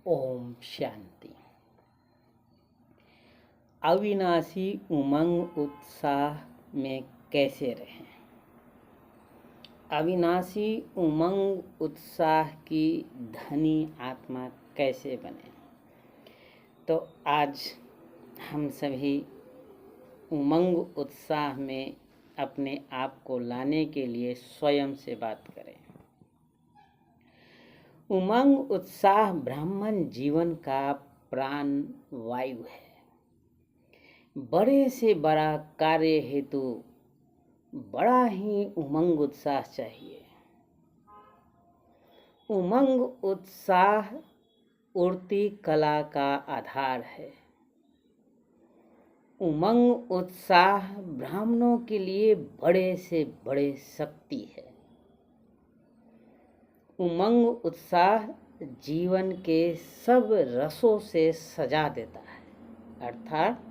ओम शांति। अविनाशी उमंग उत्साह में कैसे रहें? अविनाशी उमंग उत्साह की धनी आत्मा कैसे बने? तो आज हम सभी उमंग उत्साह में अपने आप को लाने के लिए स्वयं से बात करें। उमंग उत्साह ब्राह्मण जीवन का प्राण वायु है। बड़े से बड़ा कार्य हेतु बड़ा ही उमंग उत्साह चाहिए। उमंग उत्साह उड़ती कला का आधार है। उमंग उत्साह ब्राह्मणों के लिए बड़े से बड़े शक्ति है। उमंग उत्साह जीवन के सब रसों से सजा देता है, अर्थात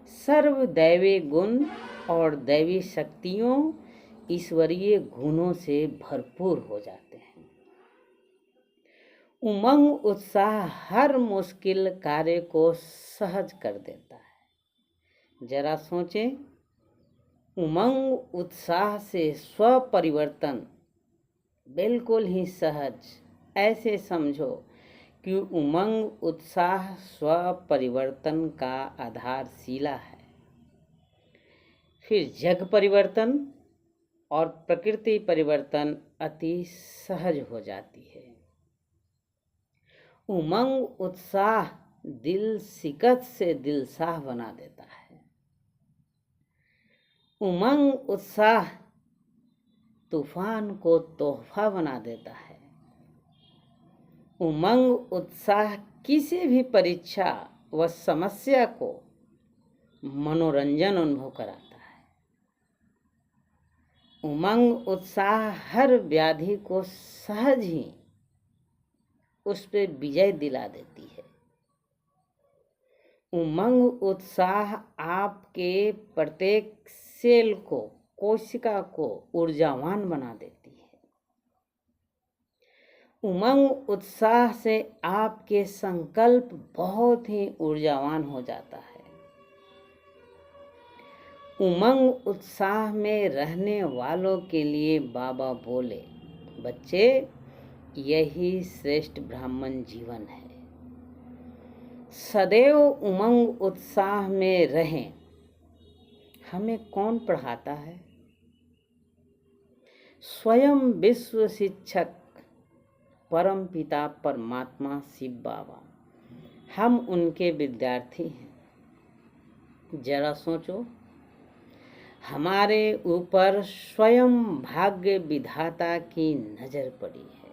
सर्व दैवी गुण और दैवी शक्तियों ईश्वरीय गुणों से भरपूर हो जाते हैं। उमंग उत्साह हर मुश्किल कार्य को सहज कर देता है। जरा सोचें, उमंग उत्साह से स्व परिवर्तन बिल्कुल ही सहज। ऐसे समझो कि उमंग उत्साह स्व परिवर्तन का आधारशिला है। फिर जग परिवर्तन और प्रकृति परिवर्तन अति सहज हो जाती है। उमंग उत्साह दिल शिकत से दिलसाह बना देता है। उमंग उत्साह तूफान को तोहफा बना देता है। उमंग उत्साह किसी भी परीक्षा व समस्या को मनोरंजन अनुभव कराता है। उमंग उत्साह हर व्याधि को सहज ही उस पे विजय दिला देती है। उमंग उत्साह आपके प्रत्येक सेल को, कोशिका को ऊर्जावान बना देती है। उमंग उत्साह से आपके संकल्प बहुत ही ऊर्जावान हो जाता है। उमंग उत्साह में रहने वालों के लिए बाबा बोले, बच्चे, यही श्रेष्ठ ब्राह्मण जीवन है। सदैव उमंग उत्साह में रहें। हमें कौन पढ़ाता है? स्वयं विश्व शिक्षक परम पिता परमात्मा शिव बाबा। हम उनके विद्यार्थी हैं। जरा सोचो, हमारे ऊपर स्वयं भाग्य विधाता की नजर पड़ी है,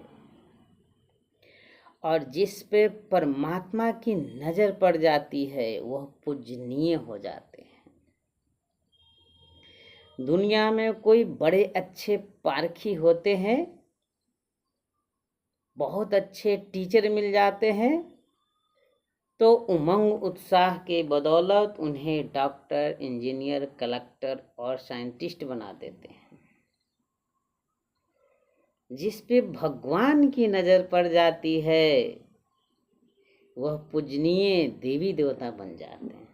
और जिस पे परमात्मा की नजर पड़ जाती है वह पूजनीय हो जाते हैं। दुनिया में कोई बड़े अच्छे पारखी होते हैं, बहुत अच्छे टीचर मिल जाते हैं, तो उमंग उत्साह के बदौलत उन्हें डॉक्टर, इंजीनियर, कलेक्टर और साइंटिस्ट बना देते हैं। जिस पे भगवान की नजर पड़ जाती है वह पूजनीय देवी देवता बन जाते हैं,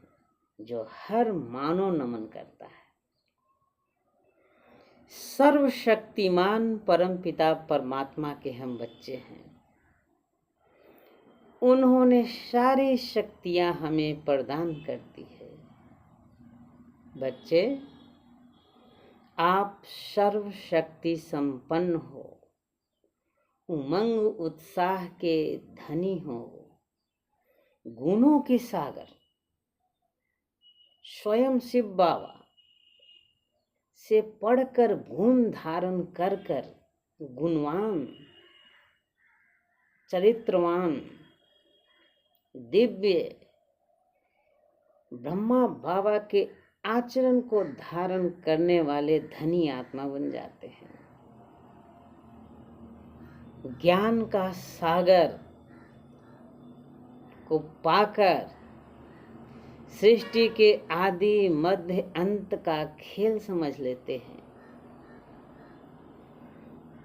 जो हर मानव नमन करता है। सर्वशक्तिमान परमपिता परमात्मा के हम बच्चे हैं। उन्होंने सारी शक्तियां हमें प्रदान कर दी है। बच्चे, आप सर्वशक्ति संपन्न हो, उमंग उत्साह के धनी हो, गुणों के सागर स्वयं शिव बाबा से पढ़कर गुण धारण कर कर गुणवान, चरित्रवान, दिव्य ब्रह्मा बाबा के आचरण को धारण करने वाले धनी आत्मा बन जाते हैं। ज्ञान का सागर को पाकर सृष्टि के आदि मध्य अंत का खेल समझ लेते हैं।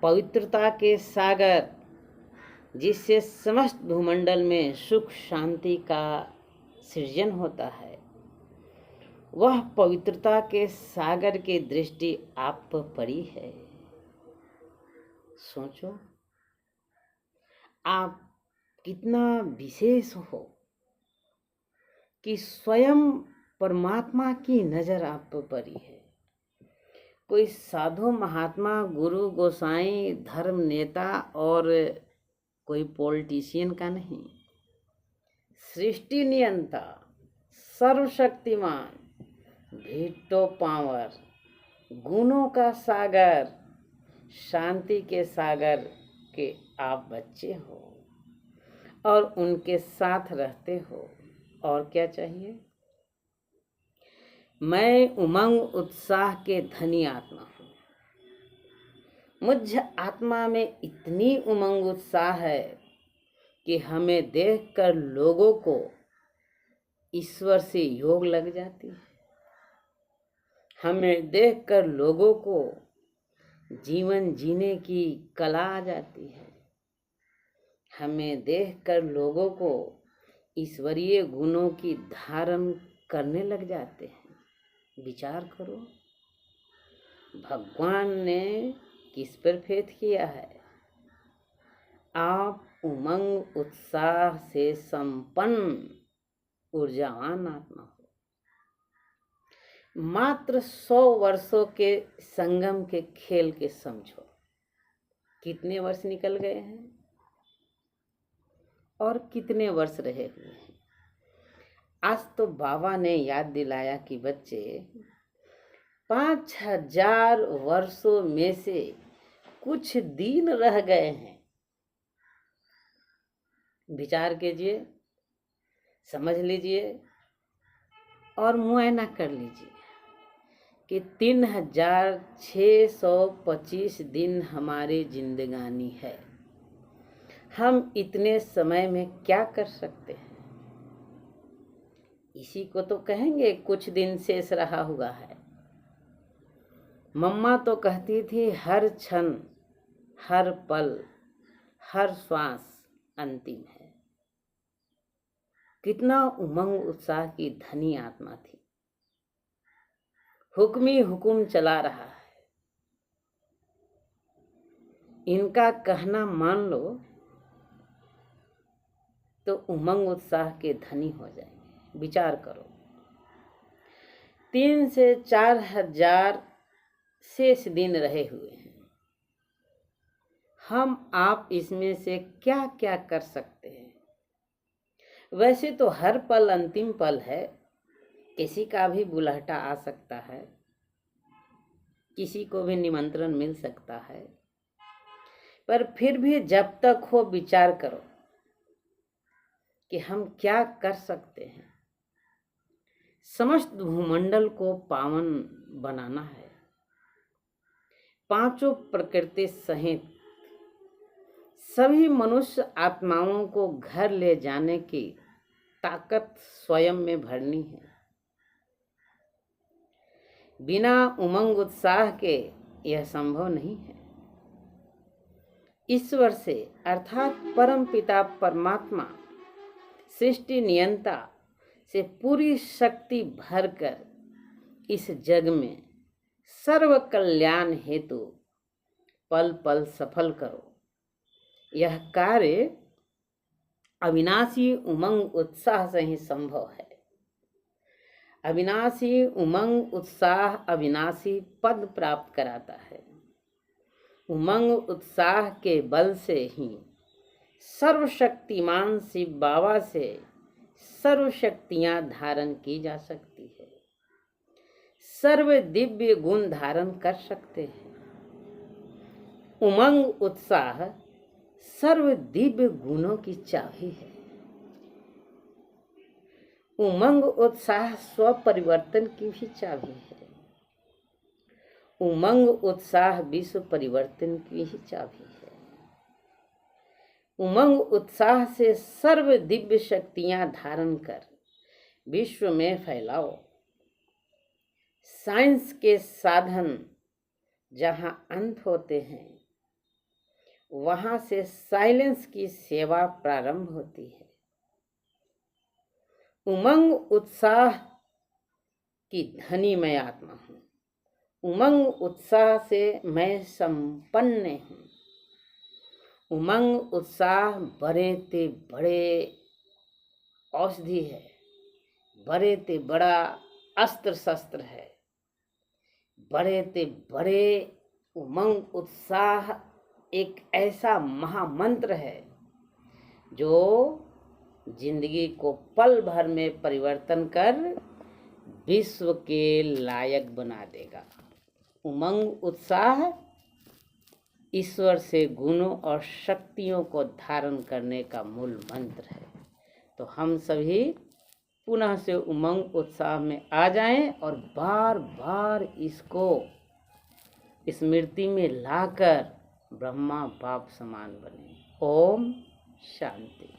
पवित्रता के सागर जिससे समस्त भूमंडल में सुख शांति का सृजन होता है, वह पवित्रता के सागर की दृष्टि आप पर पड़ी है। सोचो आप कितना विशेष हो कि स्वयं परमात्मा की नजर आप पर पड़ी है। कोई साधु महात्मा, गुरु, गोसाई, धर्म नेता और कोई पॉलिटिशियन का नहीं। सृष्टि नियंता, सर्वशक्तिमान, भेटो पावर, गुणों का सागर, शांति के सागर के आप बच्चे हो और उनके साथ रहते हो। और क्या चाहिए? मैं उमंग उत्साह के धनी आत्मा हूँ। मुझ आत्मा में इतनी उमंग उत्साह है कि हमें देखकर लोगों को ईश्वर से योग लग जाती है। हमें देखकर लोगों को जीवन जीने की कला आ जाती है। हमें देखकर लोगों को ईश्वरीय गुणों की धारण करने लग जाते हैं। विचार करो, भगवान ने किस पर फेथ किया है? आप उमंग उत्साह से संपन्न ऊर्जावान आत्मा हो। मात्र 100 वर्षों के संगम के खेल के समझो, कितने वर्ष निकल गए हैं और कितने वर्ष रहे हुए हैं। आज तो बाबा ने याद दिलाया कि बच्चे 5000 वर्षों में से कुछ दिन रह गए हैं। विचार कीजिए, समझ लीजिए और मुआयना कर लीजिए कि 3625 दिन हमारी जिंदगानी है। हम इतने समय में क्या कर सकते हैं? इसी को तो कहेंगे कुछ दिन शेष रहा हुआ है। मम्मा तो कहती थी हर क्षण, हर पल, हर श्वास अंतिम है। कितना उमंग उत्साह की धनी आत्मा थी। हुक्मी हुकुम चला रहा है। इनका कहना मान लो तो उमंग उत्साह के धनी हो जाएंगे। विचार करो, 3 से 4 हजार शेष दिन रहे हुए हैं। हम आप इसमें से क्या क्या कर सकते हैं? वैसे तो हर पल अंतिम पल है। किसी का भी बुलाहटा आ सकता है, किसी को भी निमंत्रण मिल सकता है, पर फिर भी जब तक हो विचार करो कि हम क्या कर सकते हैं। समस्त भूमंडल को पावन बनाना है। पांचों प्रकृति सहित सभी मनुष्य आत्माओं को घर ले जाने की ताकत स्वयं में भरनी है। बिना उमंग उत्साह के यह संभव नहीं है। ईश्वर से अर्थात परम पिता परमात्मा सृष्टि नियंता से पूरी शक्ति भरकर इस जग में सर्व कल्याण हेतु पल पल सफल करो। यह कार्य अविनाशी उमंग उत्साह से ही संभव है। अविनाशी उमंग उत्साह अविनाशी पद प्राप्त कराता है। उमंग उत्साह के बल से ही सर्वशक्तिमान शिव बाबा से सर्व शक्तियां धारण की जा सकती है। सर्व दिव्य गुण धारण कर सकते हैं। उमंग उत्साह सर्व दिव्य गुणों की चाबी है। उमंग उत्साह स्व परिवर्तन की भी चाबी है। उमंग उत्साह विश्व परिवर्तन की ही चाबी है। उमंग उत्साह से सर्व दिव्य शक्तियां धारण कर विश्व में फैलाओ। साइंस के साधन जहां अंत होते हैं, वहाँ से साइलेंस की सेवा प्रारंभ होती है। उमंग उत्साह की धनी मैं आत्मा हूँ। उमंग उत्साह से मैं संपन्न हूँ। उमंग उत्साह बड़े ते बड़े औषधि है, बड़े ते बड़ा अस्त्र शस्त्र है। बड़े ते बड़े उमंग उत्साह एक ऐसा महामंत्र है जो जिंदगी को पल भर में परिवर्तन कर विश्व के लायक बना देगा। उमंग उत्साह ईश्वर से गुणों और शक्तियों को धारण करने का मूल मंत्र है। तो हम सभी पुनः से उमंग उत्साह में आ जाएं और बार बार इसको स्मृति में लाकर ब्रह्मा बाप समान बने। ओम शांति।